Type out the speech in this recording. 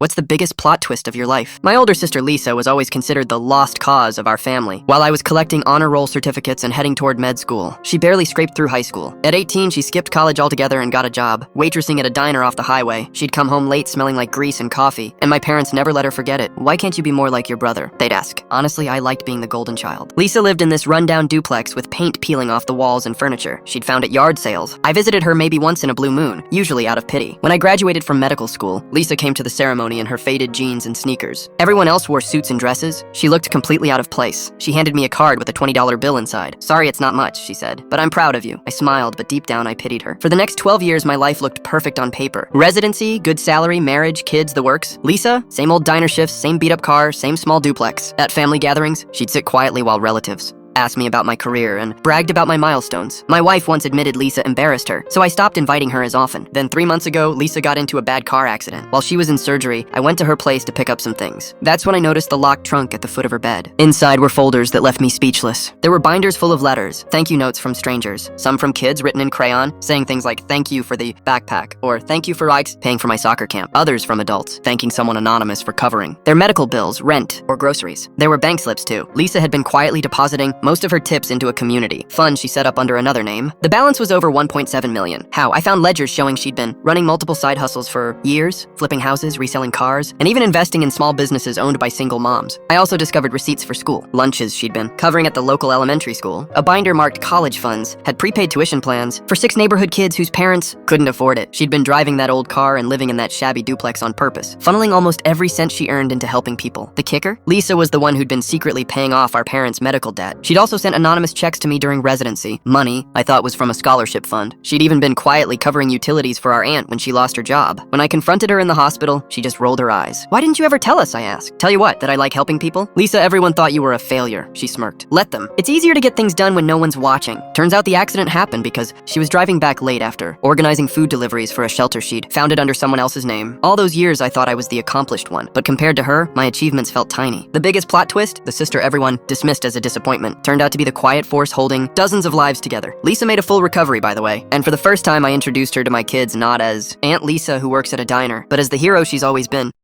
What's the biggest plot twist of your life? My older sister Lisa was always considered the lost cause of our family. While I was collecting honor roll certificates and heading toward med school, she barely scraped through high school. At 18, she skipped college altogether and got a job, waitressing at a diner off the highway. She'd come home late smelling like grease and coffee, and my parents never let her forget it. Why can't you be more like your brother? They'd ask. Honestly, I liked being the golden child. Lisa lived in this rundown duplex with paint peeling off the walls and furniture she'd found at yard sales. I visited her maybe once in a blue moon, usually out of pity. When I graduated from medical school, Lisa came to the ceremony in her faded jeans and sneakers. Everyone else wore suits and dresses. She looked completely out of place. She handed me a card with a $20 bill inside. Sorry, it's not much, she said, but I'm proud of you. I smiled, but deep down I pitied her. For the next 12 years, my life looked perfect on paper. Residency, good salary, marriage, kids, the works. Lisa, same old diner shifts, same beat-up car, same small duplex. At family gatherings, she'd sit quietly while relatives asked me about my career and bragged about my milestones. My wife once admitted Lisa embarrassed her, so I stopped inviting her as often. Then 3 months ago, Lisa got into a bad car accident. While she was in surgery, I went to her place to pick up some things. That's when I noticed the locked trunk at the foot of her bed. Inside were folders that left me speechless. There were binders full of letters, thank you notes from strangers, some from kids written in crayon, saying things like thank you for the backpack, or thank you for paying for my soccer camp. Others from adults, thanking someone anonymous for covering their medical bills, rent, or groceries. There were bank slips too. Lisa had been quietly depositing most of her tips into a community fund she set up under another name. The balance was over 1.7 million. How? I found ledgers showing she'd been running multiple side hustles for years, flipping houses, reselling cars, and even investing in small businesses owned by single moms. I also discovered receipts for school, lunches she'd been covering at the local elementary school. A binder marked college funds, had prepaid tuition plans for 6 neighborhood kids whose parents couldn't afford it. She'd been driving that old car and living in that shabby duplex on purpose, funneling almost every cent she earned into helping people. The kicker? Lisa was the one who'd been secretly paying off our parents' medical debt. She'd also sent anonymous checks to me during residency. Money I thought was from a scholarship fund. She'd even been quietly covering utilities for our aunt when she lost her job. When I confronted her in the hospital, she just rolled her eyes. Why didn't you ever tell us, I asked. Tell you what, that I like helping people? Lisa, everyone thought you were a failure, she smirked. Let them. It's easier to get things done when no one's watching. Turns out the accident happened because she was driving back late after organizing food deliveries for a shelter she'd founded under someone else's name. All those years I thought I was the accomplished one, but compared to her, my achievements felt tiny. The biggest plot twist? The sister everyone dismissed as a disappointment turned out to be the quiet force holding dozens of lives together. Lisa made a full recovery, by the way, and for the first time I introduced her to my kids not as Aunt Lisa who works at a diner, but as the hero she's always been.